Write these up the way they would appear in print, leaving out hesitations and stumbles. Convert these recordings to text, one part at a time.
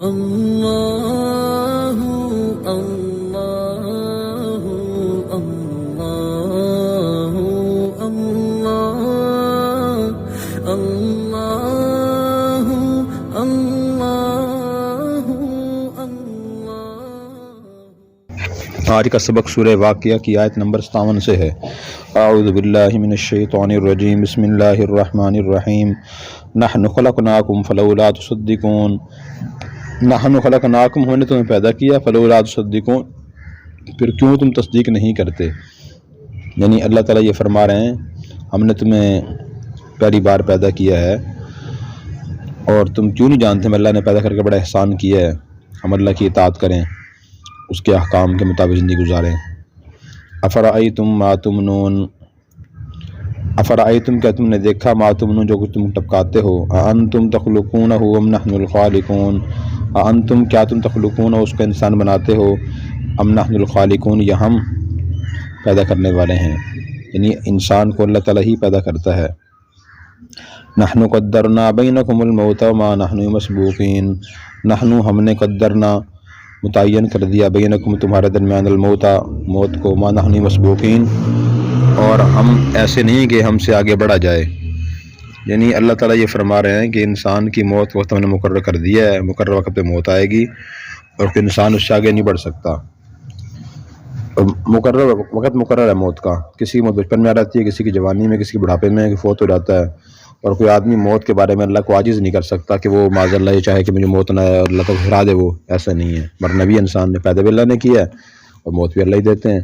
اللہ اللہ اللہ اللہ اللہ اللہ۔ آج کا سبق سورہ واقعہ کی آیت نمبر 57 سے ہے۔ اعوذ باللہ من الشیطان الرجیم، بسم اللہ الرحمن الرحیم۔ نحن خلقناکم فلولا تصدقون، نحن خلقناکم، ہم نے تمہیں پیدا کیا، فلولا تصدقون، پھر کیوں تم تصدیق نہیں کرتے؟ یعنی اللہ تعالیٰ یہ فرما رہے ہیں ہم نے تمہیں پہلی بار پیدا کیا ہے اور تم کیوں نہیں جانتے ہم اللہ نے پیدا کر کے بڑا احسان کیا ہے، ہم اللہ کی اطاعت کریں، اس کے احکام کے مطابق زندگی گزاریں۔ افرأیتم ما تمنون، افرأیتم، کیا تم نے دیکھا، ما تمنون، جو کچھ تم ٹپکاتے ہو، اانتم تخلقونہ ام نحن الخالقون، اانتم، کیا تم تخلقون، اس کا انسان بناتے ہو، ام نحن الخالقون، یا ہم پیدا کرنے والے ہیں، یعنی انسان کو اللہ تعالیٰ ہی پیدا کرتا ہے۔ نحن قدرنا بینکم الموت وما نحن مسبوقین، نحن، ہم نے، قدرنا، متعین کر دیا، بینکم، تمہارے درمیان، الموت، موت کو، ما نحن مسبوقین، اور ہم ایسے نہیں کہ ہم سے آگے بڑھا جائے، یعنی اللہ تعالیٰ یہ فرما رہے ہیں کہ انسان کی موت وقت ہم نے مقرر کر دیا ہے، مقرر وقت پہ موت آئے گی اور کہ انسان اس سے آگے نہیں بڑھ سکتا۔ مقرر وقت مقرر ہے موت کا، کسی کی موت بچپن میں آ جاتی ہے، کسی کی جوانی میں، کسی کی بڑھاپے میں فوت ہو جاتا ہے، اور کوئی آدمی موت کے بارے میں اللہ کو عاجز نہیں کر سکتا کہ وہ معاذ اللہ یہ چاہے کہ مجھے موت نہ آئے اور اللہ کو ہرا دے، وہ ایسا نہیں ہے، مرنا بھی انسان نے، پیدا بھی اللہ نے کیا ہے اور موت بھی اللہ ہی دیتے ہیں۔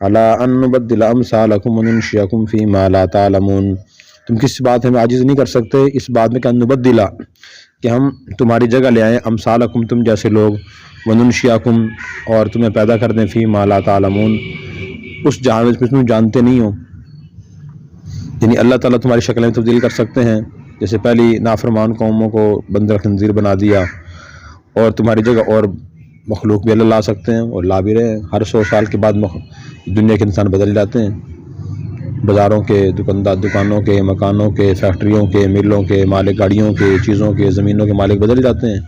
الا ان نبدل امثالکم وننشئکم فیما لا تعلمون، تم کس بات میں عاجز نہیں کر سکتے، اس بات میں کہ نبدل، کہ ہم تمہاری جگہ لے آئیں، امثالکم، تم جیسے لوگ، وننشئکم، اور تمہیں پیدا کر دیں، فیما لا تعلمون، اس جہان میں تم جانتے نہیں ہو، یعنی اللہ تعالیٰ تمہاری شکلیں تبدیل کر سکتے ہیں، جیسے پہلی نافرمان قوموں کو بندر خنزیر بنا دیا، اور تمہاری جگہ اور مخلوق بھی اللہ لا سکتے ہیں اور لا بھی رہے ہیں۔ ہر 100 سال کے بعد دنیا کے انسان بدل جاتے ہیں، بازاروں کے، دکانوں کے، مکانوں کے، فیکٹریوں کے، ملوں کے مالک، گاڑیوں کے، چیزوں کے، زمینوں کے مالک بدل جاتے ہیں۔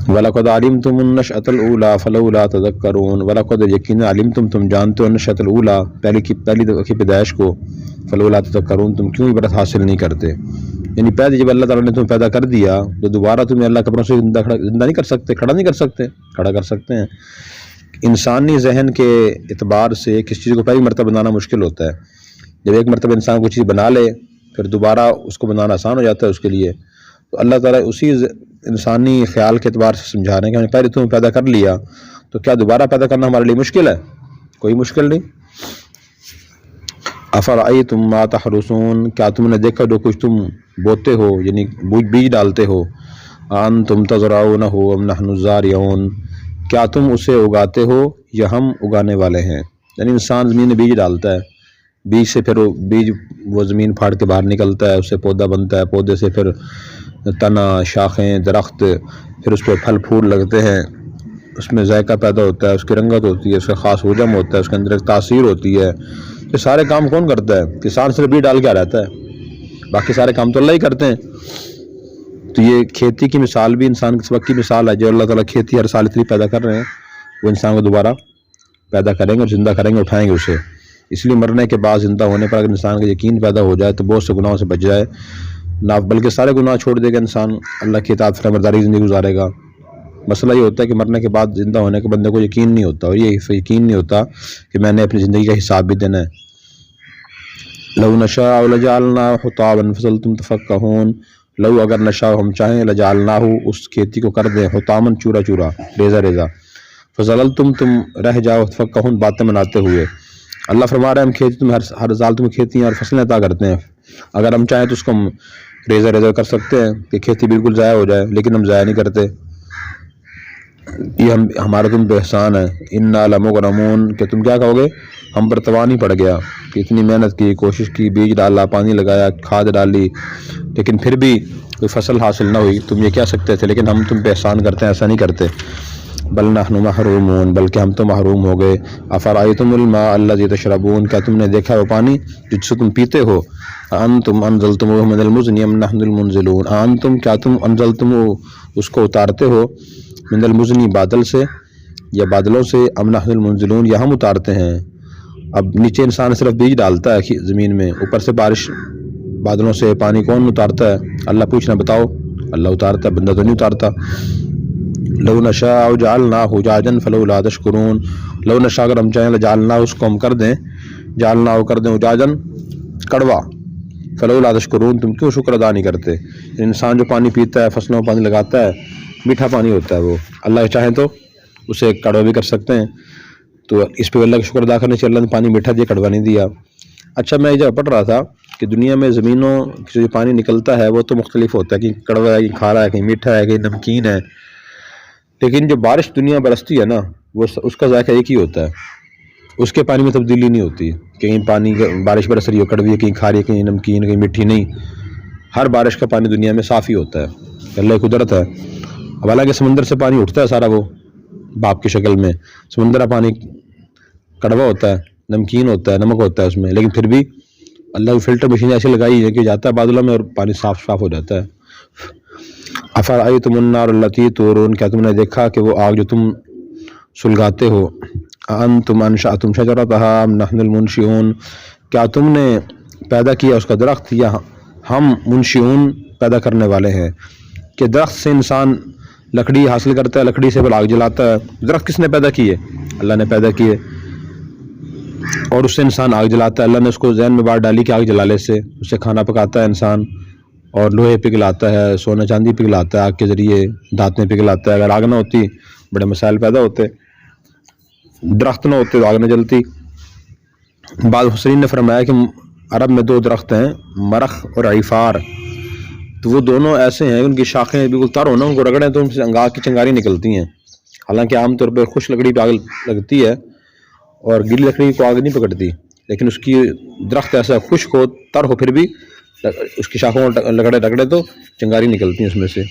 وَلَقَدْ عَلِمْتُمُ النَّشْأَةَ الْأُولَىٰ فَلَوْلَا تَذَكَّرُونَ، وَلَقَدْ، یقیناً، عَلِمْتُم، تم جانتے ہو، النَّشْأَةَ الْأُولَىٰ، پہلی دفعہ کی پیدائش کو، فَلَوْلَا تَذَكَّرُونَ، تم کیوں عبرت حاصل نہیں کرتے؟ یعنی پہلے جب اللہ تعالیٰ نے تمہیں پیدا کر دیا تو دوبارہ تمہیں اللہ قبروں سے زندہ نہیں کر سکتے، کھڑا نہیں کر سکتے، کھڑا کر سکتے ہیں۔ انسانی ذہن کے اعتبار سے کسی چیز کو پہلی مرتبہ بنانا مشکل ہوتا ہے، جب ایک مرتبہ انسان کوئی چیز بنا لے پھر دوبارہ اس کو بنانا آسان ہو جاتا ہے اس کے لیے۔ تو اللہ تعالیٰ اسی انسانی خیال کے اعتبار سے سمجھا رہے ہیں کہ ہم نے پہلے تمہیں پیدا کر لیا تو کیا دوبارہ پیدا کرنا ہمارے لیے مشکل ہے؟ کوئی مشکل نہیں۔ افرأیتم ما تحرثون، کیا تم نے دیکھا جو کچھ تم بوتے ہو، یعنی بیج ڈالتے ہو، انتم تزرعونہ ام نحن الزارعون، کیا تم اسے اگاتے ہو یا ہم اگانے والے ہیں؟ یعنی انسان زمین میں بیج ڈالتا ہے، بیج سے پھر وہ زمین پھاڑ کے باہر نکلتا ہے، اس سے پودا بنتا ہے، پودے سے پھر تنا، شاخیں، درخت، پھر اس پہ پھل پھول لگتے ہیں، اس میں ذائقہ پیدا ہوتا ہے، اس کی رنگت ہوتی ہے، اس کا خاص حجم ہوتا ہے، اس کے اندر ایک تاثیر ہوتی ہے۔ یہ سارے کام کون کرتا ہے؟ کسان صرف بیج ڈال کے آ رہتا ہے، باقی سارے کام تو اللہ ہی کرتے ہیں۔ تو یہ کھیتی کی مثال بھی انسان کے سبق کی مثال ہے، جو اللہ تعالیٰ کھیتی ہر سال اتنی پیدا کر رہے ہیں، وہ انسان کو دوبارہ پیدا کریں گے اور زندہ کریں گے، اٹھائیں گے اسے۔ اس لیے مرنے کے بعد زندہ ہونے پر اگر انسان کا یقین پیدا ہو جائے تو بہت سے گناہوں سے بچ جائے، نہ بلکہ سارے گناہ چھوڑ دے گا انسان، اللہ کی اطاعت فرمانبرداری زندگی گزارے گا۔ مسئلہ یہ ہوتا ہے کہ مرنے کے بعد زندہ ہونے کے بندے کو یقین نہیں ہوتا، اور یہ یقین نہیں ہوتا کہ میں نے اپنی زندگی کا حساب بھی دینا ہے۔ لو نشاء لجعلناه حطاما فظلتم تفکہون، لو، اگر نشاء، ہم چاہیں، لجعلناه، اس کھیتی کو کر دیں، حطاما، چورا چورا، ریزہ ریزہ، فظللتم، تم رہ جاؤ، تفکہون، باتیں بناتے ہوئے۔ اللہ فرما رہے ہیں ہم کھیتی، تم ہر سال تم کھیتیاں اور فصلیں عطا کرتے ہیں، اگر ہم چاہیں تو اس کو ہم ریزہ ریزہ کر سکتے ہیں کہ کھیتی بالکل ضائع ہو جائے، لیکن ہم ضائع نہیں کرتے، یہ ہمارا تم پہ احسان ہے۔ انا لمغرمون، کہ تم کیا کہو گے، ہم پر توان ہی پڑ گیا کہ اتنی محنت کی، کوشش کی، بیج ڈالا، پانی لگایا، کھاد ڈالی، لیکن پھر بھی کوئی فصل حاصل نہ ہوئی، تم یہ کہہ سکتے تھے، لیکن ہم تم پہ احسان کرتے ہیں، ایسا نہیں کرتے۔ بل نحن محرومون، بلکہ ہم تو محروم ہو گئے۔ افرأیتم الماء الذی تشربون، کیا تم نے دیکھا وہ پانی جس سے تم پیتے ہو؟ انتم انزلتموہ من المزن ام نحن المنزلون، انتم کیا تم انزلتموہ اس کو اتارتے ہو، من المزنی بادل سے یا بادلوں سے، ام نحن المنزلون یا ہم اتارتے ہیں۔ اب نیچے انسان صرف بیج ڈالتا ہے زمین میں، اوپر سے بارش بادلوں سے پانی کون اتارتا ہے؟ اللہ پوچھنا بتاؤ، اللہ اتارتا ہے، بندہ تو نہیں اتارتا۔ لو نشاء جعلناہ جاجا فلولا تشکرون، لو نشاء اگر ہم چاہیں جعلناہ اس کو ہم کر دیں، جعلناہ کر دیں جاجن کڑوا، فلولا تشکرون تم کیوں شکر ادا نہیں کرتے؟ انسان جو پانی پیتا ہے، فصلوں میں پانی لگاتا ہے، میٹھا پانی ہوتا ہے وہ، اللہ چاہیں تو اسے کڑوا بھی کر سکتے ہیں، تو اس پہ اللہ کا شکر ادا کرنے سے اللہ نے پانی میٹھا دیا، کڑوا نہیں دیا۔ اچھا میں یہ پڑھ رہا تھا کہ دنیا میں زمینوں سے جو پانی نکلتا ہے وہ تو مختلف ہوتا ہے، کہیں کڑوا ہے، کہیں کھارا ہے، کہیں میٹھا ہے، کہیں نمکین ہے، لیکن جو بارش دنیا برستی ہے نا وہ اس کا ذائقہ ایک ہی ہوتا ہے، اس کے پانی میں تبدیلی نہیں ہوتی، کہیں پانی بارش برس رہی ہو کڑوی ہے، کہیں کھاری ہے، کہیں نمکین، کہیں میٹھی، نہیں، ہر بارش کا پانی دنیا میں صاف ہی ہوتا ہے، اللہ کی قدرت ہے۔ اب حالانکہ سمندر سے پانی اٹھتا ہے سارا وہ بھاپ کی شکل میں، سمندر کا پانی کڑوا ہوتا ہے، نمکین ہوتا ہے، نمک ہوتا ہے اس میں، لیکن پھر بھی اللہ کی فلٹر مشین ایسی لگائی ہے کہ جاتا ہے بادلوں میں اور پانی صاف صاف ہو جاتا ہے۔ افرأیتم النار التی تورون، کیا تم نے دیکھا کہ وہ آگ جو تم سلگاتے ہو، انتم انشأتم شجرتها ام نحن المنشئون، کیا تم نے پیدا کیا اس کا درخت یا ہم منشئون پیدا کرنے والے ہیں؟ کہ درخت سے انسان لکڑی حاصل کرتا ہے، لکڑی سے پھر آگ جلاتا ہے، درخت کس نے پیدا کیے؟ اللہ نے پیدا کیے، اور اس سے انسان آگ جلاتا ہے، اللہ نے اس کو ذہن میں بات ڈالی کہ آگ جلانے سے اس سے کھانا پکاتا ہے انسان، اور لوہے پگھلاتا ہے، سونا چاندی پگھلاتا ہے آگ کے ذریعے، دھاتیں پگھلاتا ہے، اگر آگ نہ ہوتی بڑے مسائل پیدا ہوتے، درخت نہ ہوتے تو آگ نہ جلتی۔ بعض مفسرین نے فرمایا کہ عرب میں دو درخت ہیں، مرخ اور عیفار، تو وہ دونوں ایسے ہیں ان کی شاخیں بالکل تر ہونا، ان کو رگڑیں تو ان سے آگ کی چنگاری نکلتی ہیں، حالانکہ عام طور پہ خشک لکڑی پہ آگ لگتی ہے اور گیلی لکڑی کو آگ نہیں پکڑتی، لیکن اس کی درخت ایسا خشک ہو، تر ہو، پھر بھی اس کی شاخوں رگڑے تو چنگاری نکلتی ہیں اس میں سے۔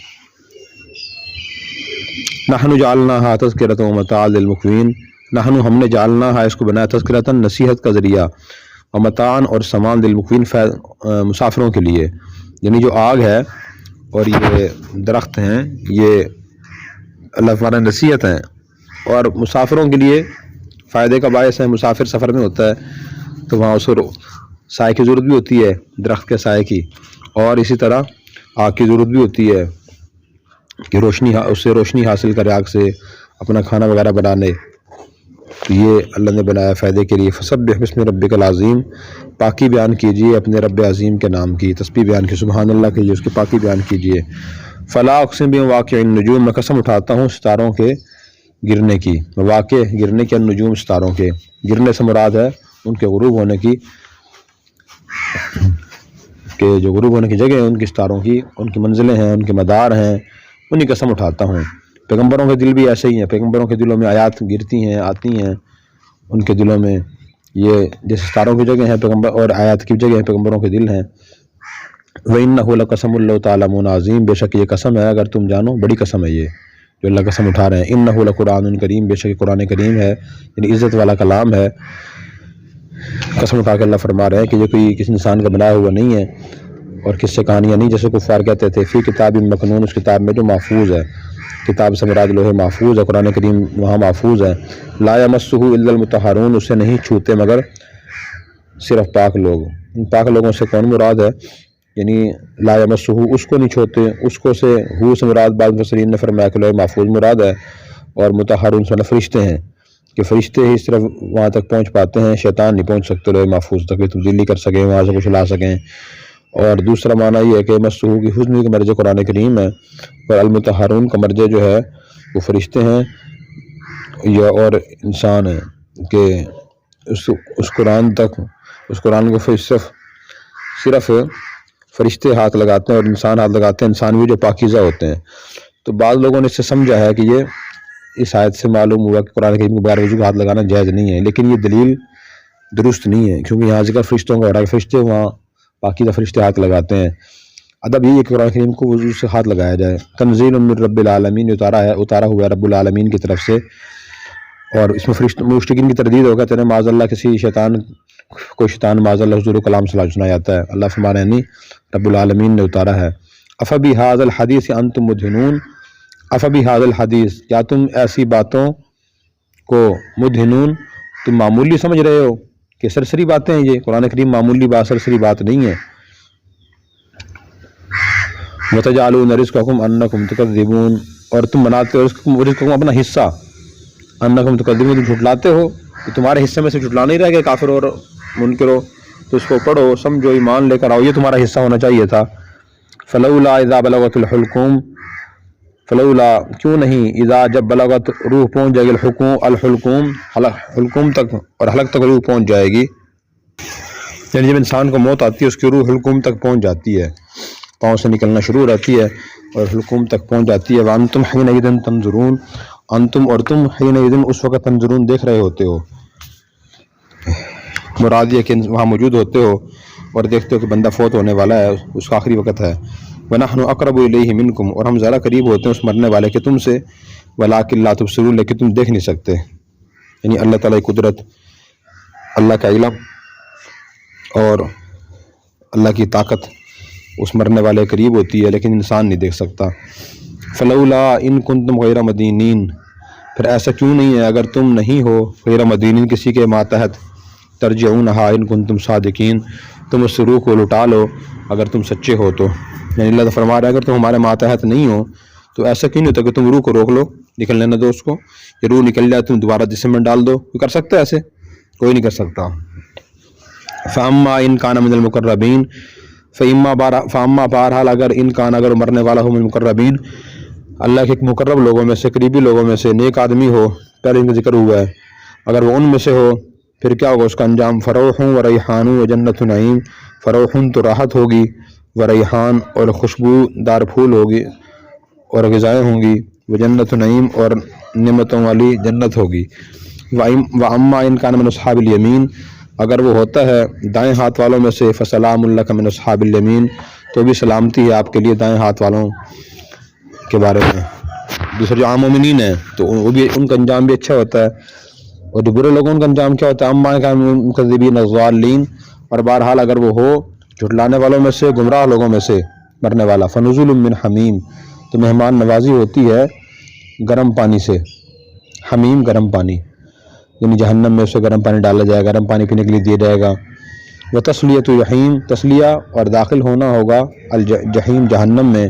نحن جعلناها تذکرۃ ومتاعا للمقوین، نحن ہم نے جعلناها اس کو بنایا تذکرۃ نصیحت کا ذریعہ، ومتاعا اور سامان للمقوین مسافروں کے لیے، یعنی جو آگ ہے اور یہ درخت ہیں یہ اللہ تعالیٰ نصیحت ہیں اور مسافروں کے لیے فائدے کا باعث ہے۔ مسافر سفر میں ہوتا ہے تو وہاں اس کو سائے کی ضرورت بھی ہوتی ہے، درخت کے سائے کی، اور اسی طرح آگ کی ضرورت بھی ہوتی ہے کہ اس سے روشنی حاصل کرے، آگ سے اپنا کھانا وغیرہ بنانے، تو یہ اللہ نے بنایا فائدے کے لیے۔ فسبح بسم ربک العظیم، پاکی بیان کیجیے اپنے رب عظیم کے نام کی، تسبیح بیان کی، سبحان اللہ کیجیے، اس کی پاکی بیان کیجیے۔ فلا اقسم بمواقع النجوم، میں قسم اٹھاتا ہوں ستاروں کے گرنے کی، مواقع گرنے کے، النجوم ستاروں کے، گرنے سے مراد ہے ان کے غروب ہونے کی، کہ جو غروب ہونے کی جگہ ہیں ان کی ستاروں کی، ان کی منزلیں ہیں، ان کے مدار ہیں، انہیں قسم اٹھاتا ہوں۔ پیغمبروں کے دل بھی ایسے ہی ہیں، پیغمبروں کے دلوں میں آیات گرتی ہیں، آتی ہیں ان کے دلوں میں، یہ جیسے ستاروں کی جگہ ہیں پیغمبر اور آیات کی جگہ ہیں پیغمبروں کے دل ہیں۔ وَإِنَّهُ لَقَسَمٌ لَوْ تَعْلَمُونَ عَظِيمٌ، بے شک یہ قسم ہے اگر تم جانو، بڑی قسم ہے یہ جو اللہ قسم اٹھا رہے ہیں۔ إِنَّهُ لَقُرْآنٌ کریم، بے شک یہ قرآن کریم ہے، یعنی عزت والا کلام ہے۔ قسم اٹھا کے اللہ فرما رہے ہیں کہ یہ کوئی کسی انسان کا بنایا ہوا نہیں ہے اور کس سے کہانیاں نہیں، جیسے کفار کہتے تھے فی کتاب مکنون، اس کتاب میں جو محفوظ ہے، کتاب سے مراد لوح محفوظ ہے، قرآن کریم وہاں محفوظ ہے۔ لا یمسہ الا المطہرون، اسے نہیں چھوتے مگر صرف پاک لوگ۔ ان پاک لوگوں سے کون مراد ہے؟ یعنی لا یمسہ، اس کو نہیں چھوتے، اس کو سے ہو سے مراد بعض مفسرین نے فرمایا کہ لوح محفوظ مراد ہے، اور مطہرون سے فرشتے ہیں کہ فرشتے ہی صرف وہاں تک پہنچ پاتے ہیں، شیطان نہیں پہنچ سکتے لوح محفوظ تک، تبدیلی کر سکیں، وہاں سے کچھ لا سکیں۔ اور دوسرا معنی یہ ہے کہ مسحو کی حسن کا مرجع قرآن کریم ہے، اور المطہرون کا مرجع جو ہے وہ فرشتے ہیں یا اور انسان ہیں، کہ اس قرآن تک، اس قرآن کو صرف فرشتے ہاتھ لگاتے ہیں اور انسان ہاتھ لگاتے ہیں، انسان بھی جو پاکیزہ ہوتے ہیں۔ تو بعض لوگوں نے اس سے سمجھا ہے کہ یہ اس آیت سے معلوم ہوا کہ قرآن کریم کے بغیر وضو کا ہاتھ لگانا جائز نہیں ہے، لیکن یہ دلیل درست نہیں ہے، کیونکہ یہاں ذکر فرشتوں کا ہو رہا ہے، فرشتے وہاں پاکیزہ فرشتے ہاتھ لگاتے ہیں، ادب یہی ہے کہ قرآن کریم کو وضو سے ہاتھ لگایا جائے. تنزیل من رب العالمین اتارا ہوا ہے رب العالمین کی طرف سے. اور اس میں مشرکین کی تردید ہوگا تیرے معاذ اللہ کسی کوئی شیطان معاذ اللہ حضور کلام صلی اللہ علیہ وسلم سنا جاتا ہے. اللہ فرمانا نہیں، رب العالمین نے اتارا ہے. افبی ھذا الحدیث انتم مدہنون، افبی ھذا الحدیث، کیا تم ایسی باتوں کو مدہنون، تم معمولی سمجھ رہے ہو کہ سرسری باتیں ہیں. یہ قرآن کریم معمولی بات سرسری بات نہیں ہے. وَتَجْعَلُونَ رِزْقَكُمْ أَنَّكُمْ تُكَذِّبُونَ، اور تم بناتے ہو رزقکم اپنا حصہ، انکم تکذبون، تم جھٹلاتے ہو. کہ تمہارے حصے میں سے جھٹلانا ہی رہ گیا کافر اور منکر ہو، تو اس کو پڑھو سمجھو ایمان لے کر آؤ، یہ تمہارا حصہ ہونا چاہیے تھا. فلولا اذا بلغت الحلقوم، فلولا کیوں نہیں، اذا جب بلغت روح پہنچ جائے گی الحلقوم حلقوم تک، اور حلق تک روح پہنچ جائے گی. یعنی جب انسان کو موت آتی ہے اس کی روح حلقوم تک پہنچ جاتی ہے، پاؤں سے نکلنا شروع ہو جاتی ہے اور حلقوم تک پہنچ جاتی ہے. وانتم حینئذ تنظرون، انتم اور تم حینئذ اس وقت تنظرون دیکھ رہے ہوتے ہو. مراد یہ کہ وہاں موجود ہوتے ہو اور دیکھتے ہو کہ بندہ فوت ہونے والا ہے، اس کا آخری وقت ہے. وَنَحْنُ أَقْرَبُ إِلَيْهِ مِنْكُمْ، اور ہم زیادہ قریب ہوتے ہیں اس مرنے والے کے تم سے. وَلَٰكِن لَا تُبْصِرُونَ، لیکن تم دیکھ نہیں سکتے. یعنی اللہ تعالیٰ کی قدرت، اللہ کا علم اور اللہ کی طاقت اس مرنے والے قریب ہوتی ہے لیکن انسان نہیں دیکھ سکتا. فلولا ان کنتم غیر مدینین، پھر ایسا کیوں نہیں ہے اگر تم نہیں ہو غیر مدینین کسی کے ماتحت. ترجعونہا ان کنتم صادقین، تم اس روح کو لٹا لو اگر تم سچے ہو تو. یعنی اللہ فرما رہا ہے اگر تم ہمارے ماتحت نہیں ہو تو ایسا کیوں نہیں ہوتا کہ تم روح کو روک لو، نکلنے نہ دو اس کو. یہ روح نکل جائے تم دوبارہ جسم میں ڈال دو، کوئی کر سکتا ہے ایسے؟ کوئی نہیں کر سکتا. فاما ان کان من المقربین، فاما بہرحال اگر ان کان، اگر مرنے والا ہو من المقربین، اللہ کے مقرب لوگوں میں سے، قریبی لوگوں میں سے، نیک آدمی ہو، پہلے ان کا ذکر ہوا ہے، اگر وہ ان میں سے ہو پھر کیا ہوگا اس کا انجام. فروح و ریحان و جنت نعیم، فروح تو راحت ہوگی، و ریحان اور خوشبو دار پھول ہوگی اور غذائیں ہوں گی، و جنت نعیم اور نعمتوں والی جنت ہوگی. و اما ان کان من اصحاب الیمین، اگر وہ ہوتا ہے دائیں ہاتھ والوں میں سے، فسلام لک من اصحاب الیمین، تو بھی سلامتی ہے آپ کے لیے دائیں ہاتھ والوں کے بارے میں. دوسرے جو عام مومنین ہیں تو وہ بھی ان کا انجام بھی اچھا ہوتا ہے، اور جو برے لوگوں کا انجام کیا ہوتا ہے. اما کان من المکذبین الضالین، اور بہرحال اگر وہ ہو جھٹلانے والوں میں سے، گمراہ لوگوں میں سے مرنے والا. فنزل من حمیم، تو مہمان نوازی ہوتی ہے گرم پانی سے. حمیم گرم پانی، یعنی جہنم میں اسے گرم پانی ڈالا جائے گا، گرم پانی پینے کے لیے دیا جائے گا. و تسلیۃ جحیم، تسلیہ اور داخل ہونا ہوگا الجحیم جہنم میں.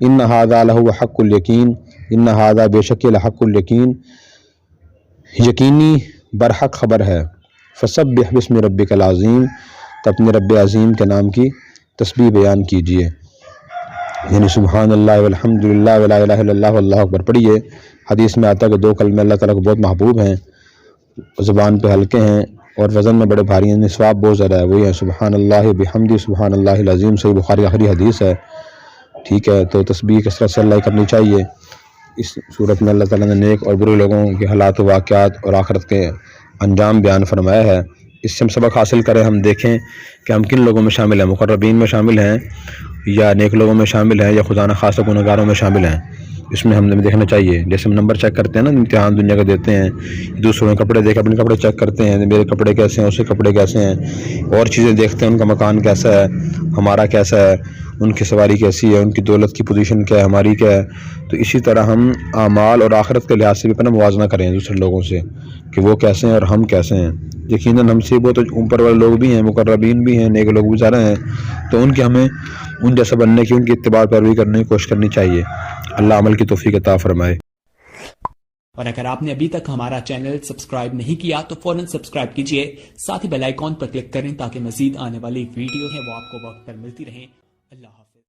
ان ھذا لہو حق الیقین، ان ھذا بے شک لحق الیقین، یقینی برحق خبر ہے. فسبح باسم ربک العظیم، تو اپنے رب عظیم کے نام کی تسبیح بیان کیجیے. یعنی سبحان اللہ والحمد للہ ولا الہ الا اللہ واللہ اکبر پڑھیے. حدیث میں آتا ہے کہ دو کلمے اللہ تعالیٰ کو بہت محبوب ہیں، زبان پہ ہلکے ہیں اور وزن میں بڑے بھاری ہیں، ثواب بہت زیادہ ہے. وہی ہے سبحان اللہ بحمدہ سبحان اللہ العظیم. صحیح بخاری آخری حدیث ہے. ٹھیک ہے، تو تسبیح کثرت سے اللہ کرنی چاہیے. اس صورت میں اللہ تعالیٰ نے نیک اور برے لوگوں کے حالات و واقعات اور آخرت کے انجام بیان فرمایا ہے. اس سے ہم سبق حاصل کریں، ہم دیکھیں کہ ہم کن لوگوں میں شامل ہیں، مقربین میں شامل ہیں یا نیک لوگوں میں شامل ہیں یا خدا نخواستہ گنہگاروں میں شامل ہیں. اس میں ہم دیکھنا چاہیے. جیسے ہم نمبر چیک کرتے ہیں نا، امتحان دنیا کا دیتے ہیں، دوسروں کے کپڑے دیکھ اپنے کپڑے چیک کرتے ہیں، میرے کپڑے کیسے ہیں، اس کے کپڑے کیسے ہیں، اور چیزیں دیکھتے ہیں، ان کا مکان کیسا ہے، ہمارا کیسا ہے، ان کی سواری کیسی ہے، ان کی دولت کی پوزیشن کیا ہے، ہماری کیا ہے. تو اسی طرح ہم اعمال اور آخرت کے لحاظ سے بھی اپنا موازنہ کریں دوسرے لوگوں سے کہ وہ کیسے ہیں اور ہم کیسے ہیں. یقیناً ہم سے بہت اوپر والے لوگ بھی ہیں، مقربین بھی ہیں، نیک لوگ بھی زیادہ ہیں، تو ان کے ہمیں ان جیسا بننے کی، ان کی اتباع پیروی کرنے کی کوشش کرنی چاہیے. اللہ عمل کی توفیق عطا فرمائے. اور اگر آپ نے ابھی تک ہمارا چینل سبسکرائب نہیں کیا تو فوراً سبسکرائب کیجئے، ساتھ ہی بیل آئیکن پر کلک کریں تاکہ مزید آنے والی ویڈیو ہیں وہ آپ کو وقت پر ملتی رہیں. اللہ حافظ.